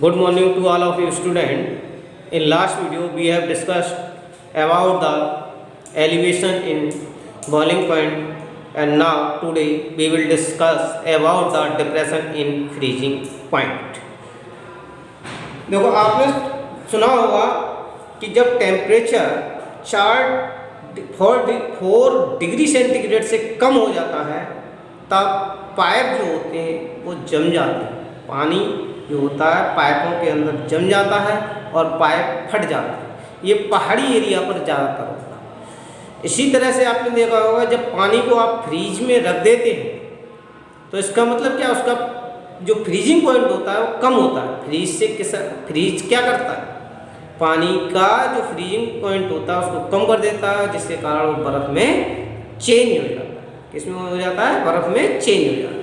Good morning to all of you students. In last video we have discussed about the elevation in boiling point, and now today we will discuss about the depression in freezing point. देखो आपने सुना होगा कि जब temperature 4 degree centigrade से कम हो जाता है तब पाइप जो होते हैं वो जम जाते हैं। पानी जो होता है पाइपों के अंदर जम जाता है और पाइप फट जाता है। ये पहाड़ी एरिया पर ज़्यादातर होता है। इसी तरह से आपने देखा होगा जब पानी को आप फ्रीज में रख देते हैं तो इसका मतलब क्या, उसका जो फ्रीजिंग पॉइंट होता है वो कम होता है। फ्रीज क्या करता है, पानी का जो फ्रीजिंग पॉइंट होता है उसको कम कर देता है, जिसके कारण वो बर्फ़ में चेंज हो जाता है। किसमें हो जाता है? बर्फ़ में चेंज हो जाता है।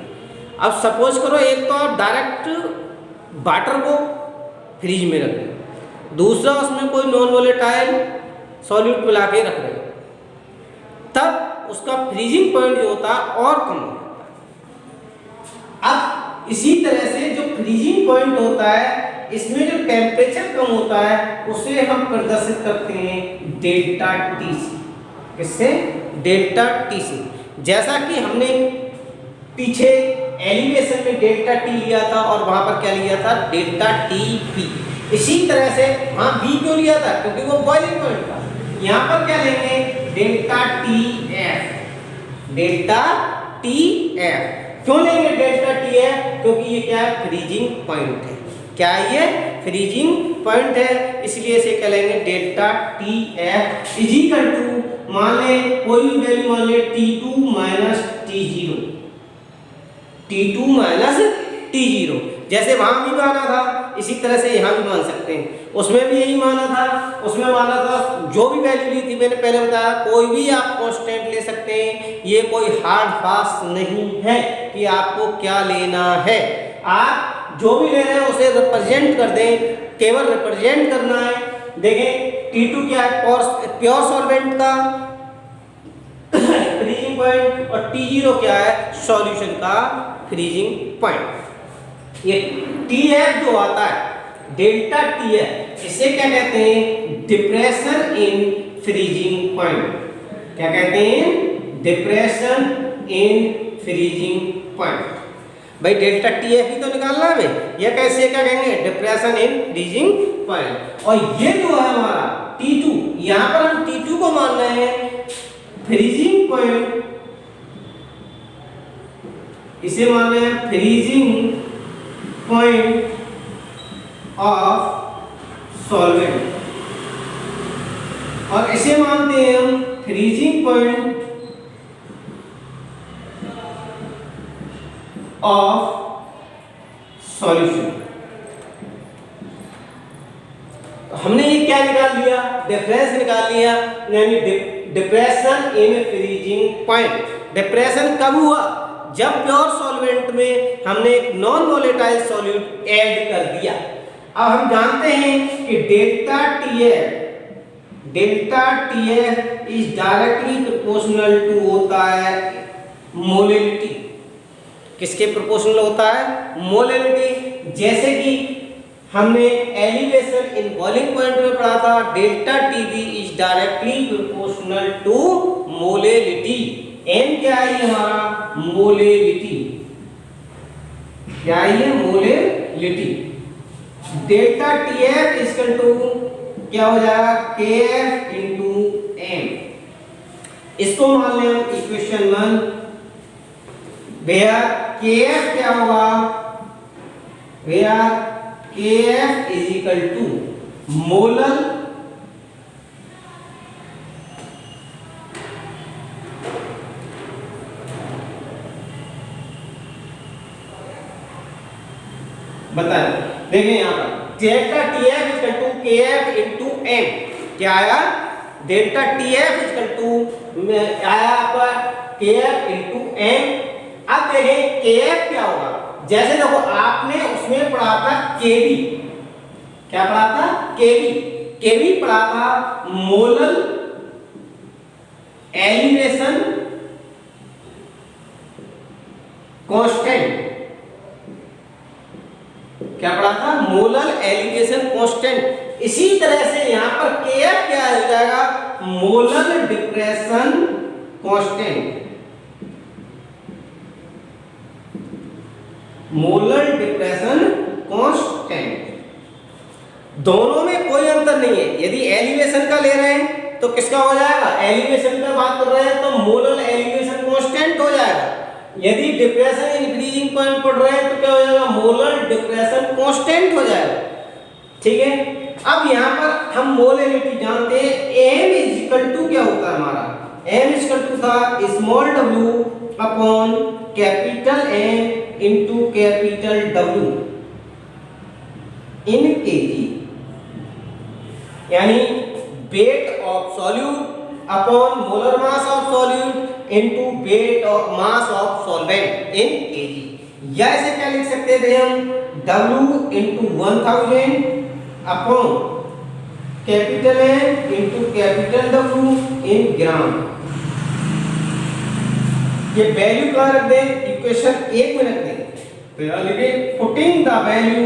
अब सपोज करो एक तो आप डायरेक्ट वाटर को फ्रीज में रख रहे हो, दूसरा उसमें कोई नॉन वोलेटाइल सॉल्यूट मिला के रख रहे हो, तब उसका फ्रीजिंग पॉइंट जो होता है और कम हो जाता है। अब इसी तरह से जो फ्रीजिंग पॉइंट होता है इसमें जो टेम्परेचर कम होता है उसे हम प्रदर्शित करते हैं डेल्टा टी से। किससे? डेल्टा टी से। जैसा कि हमने पीछे एलिवेशन में डेल्टा टी लिया था और वहां पर क्या लिया था? Delta T P. इसी तरह से वहां बी क्यों लिया था? क्योंकि वो बॉइलिंग पॉइंट था। यहां पर क्या लेंगे? Delta T F. Delta T F क्यों लेंगे डेल्टा टी एफ? क्योंकि ये क्या है? फ्रीजिंग पॉइंट है। क्या ये? फ्रीजिंग पॉइंट है, इसलिए इसे क्या लेंगे? Delta T F is equal to, मान ले कोई भी वैल्यू, मान ले T2 minus T0। T2 minus T0 जैसे वहां भी माना था इसी तरह से यहां भी मान सकते हैं। उसमें भी यही माना था, उसमें माना था जो भी वैल्यू ली थी मैंने पहले बताया, कोई भी आप कांस्टेंट ले सकते हैं। ये कोई हार्ड फास्ट नहीं है कि आपको क्या लेना है। आप जो भी ले रहे हैं उसे रिप्रेजेंट कर दें, केवल रिप्रेजेंट करना है। देखें T2 क्या है? प्योर सॉल्वेंट का फ्रीजिंग पॉइंट, और T0 क्या है? सॉल्यूशन का फ्रीजिंग पॉइंट। ये TF जो आता है डेल्टा TF, इसे क्या कहते हैं? Depression in freezing point. क्या कहते हैं? Depression in freezing point. भाई डेल्टा TF ही तो निकालना है हमें। यह कैसे, क्या कहेंगे? Depression in freezing point. और ये जो है हमारा T2, यहां पर हम T2 को मान रहे हैं फ्रीजिंग पॉइंट, इसे मान रहे हैं फ्रीजिंग पॉइंट ऑफ सॉल्वेंट, और इसे मानते हैं हम फ्रीजिंग पॉइंट ऑफ सॉल्यूशन। हमने ये क्या निकाल लिया? डिफरेंस निकाल लिया, यानी depression in freezing point. Depression कब हुआ? जब प्योर सॉल्वेंट में हमने एक नॉन वोलेटाइल सॉल्यूट ऐड कर दिया। अब हम जानते हैं कि delta TF is directly proportional to होता है मोलैलिटी। किसके प्रोपोर्शनल होता है? मोलैलिटी। जैसे कि हमने एलिवेशन इन बॉइलिंग पॉइंट में पढ़ा था, delta TB is directly proportional to molality. M क्या है हमारा? मोलैलिटी। क्या है? Molality. Delta TF is equal to क्या हो जाएगा? KF into M। इसको मान लें हम इक्वेशन 1, वेयर KF क्या होगा? Where KF is equal to molar बताएं। देखें यहां पर delta TF is equal to KF into M। क्या आया? Delta TF is equal to आया आपका KF इंटू M। अब देखें KF क्या होगा? जैसे देखो आपने उसमें पढ़ा था KB। क्या पढ़ा था? KB पढ़ा था मोलर एलिवेशन कांस्टेंट। क्या पढ़ा था, मोलर एलिवेशन कांस्टेंट। इसी तरह से यहाँ पर Kf क्या हो जाएगा, molar depression constant. Molar depression constant, दोनों में कोई अंतर नहीं है। यदि एलिवेशन का ले रहे हैं तो किसका हो जाएगा, एलिवेशन का बात कर रहे हैं तो मोलर एलिवेशन कांस्टेंट हो जाएगा। यदि डिप्रेशन इंक्रीजिंग पॉइंट पढ़ रहे हैं तो क्या हो जाएगा, मोलर डिप्रेशन कांस्टेंट हो जाएगा। ठीक है, अब यहाँ पर हम मोलैलिटी जानते हैं। m इज इक्वल टू क्या होता है हमारा, m इज इक्वल टू था small w upon capital M into capital W इन kg, यानी wait of solute upon molar mass of solute into weight of mass of solvent in kg। या ऐसे क्या लिख सकते थे हम, W into 1000 upon capital M into capital W इन ग्राम। ये value कहाँ रख दें, इक्वेशन 1 में रख दें। तो यहाँ लिखिए putting the value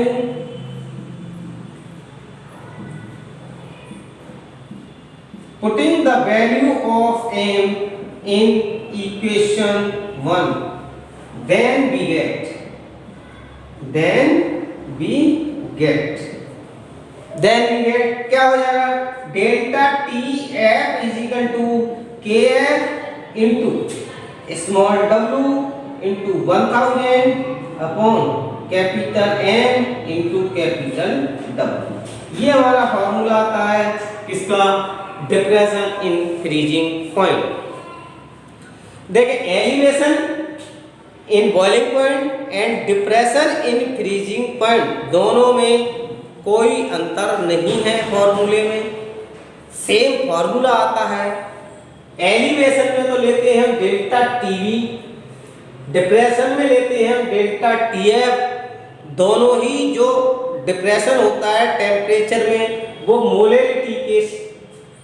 of m in equation 1, then we get क्या हो जाएगा, delta TF is equal to KF into small w into 1000 upon capital M into capital W। ये हमारा फॉर्मूला आता है किसका, डिप्रेशन इंक्रीजिंग पॉइंट। देखिए elevation in boiling point and depression increasing point, दोनों में कोई अंतर नहीं है फॉर्मूले में, सेम फॉर्मूला आता है। एलिवेशन में तो लेते हैं हम डेल्टा टीवी, डिप्रेशन में लेते हैं हम डेल्टा टीएफ। दोनों ही जो डिप्रेशन होता है टेम्परेचर में वो मोलैलिटी के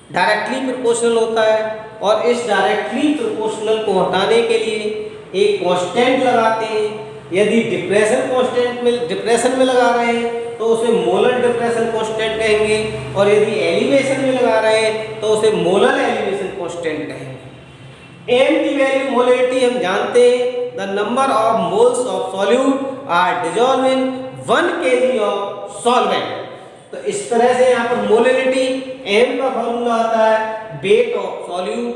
डायरेक्टली प्रोपोर्शनल होता है, और इस डायरेक्टली प्रोपोर्शनल को हटाने के लिए एक कांस्टेंट लगाते हैं। यदि डिप्रेशन में लगा रहे हैं तो उसे मोलर डिप्रेशन कांस्टेंट कहेंगे, और यदि एलिवेशन में लगा रहे हैं तो उसे मोलर एलिवेशन कांस्टेंट कहेंगे। m की वैल्यू मोलैलिटी हम जानते हैं, the number of moles of solute are dissolve in 1 kg of solvent. तो इस तरह से यहाँ पर मोलैलिटी m का फॉर्मूला आता है weight of solute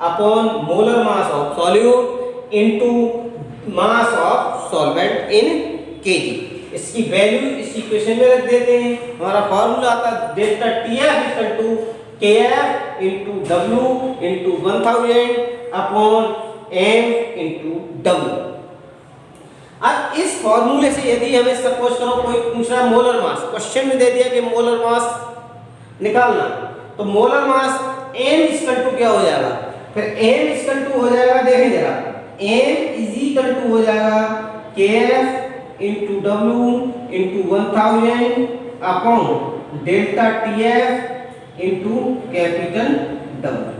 upon molar mass of solute into mass of solvent in kg। इसकी वैल्यू इस इक्वेशन में रख देते हैं। हमारा फॉर्मूला आता है delta TF equal to KF into W into 1000 upon M into W। अब इस फॉर्मूले से यदि हमें सपोज करो कोई पूछ रहा है मोलर मास, क्वेश्चन में दे दिया कि मोलर मास निकालना, तो molar mass M equal to क्या हो जाएगा, फिर M इक्वल टू हो जाएगा, देखें जरा, M इज इक्वल टू हो जाएगा KF into W into 1000 upon delta TF into capital W।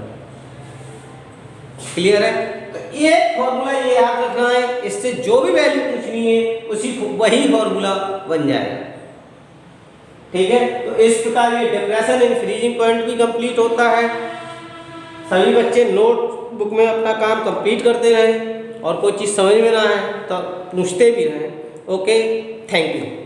Clear है? तो ये फॉर्मूला ये याद रखना है, इससे जो भी वैल्यू पूछनी है उसी वही फॉर्मूला बन जाएगा। ठीक है, तो इस प्रकार ये डिप्रेशन इन फ्रीजिंग पॉइंट भी कंप्लीट होता है। सभी बच्चे नोटबुक में अपना काम कंप्लीट करते रहें, और कोई चीज़ समझ में ना आए तो पूछते भी रहें। Okay, thank you.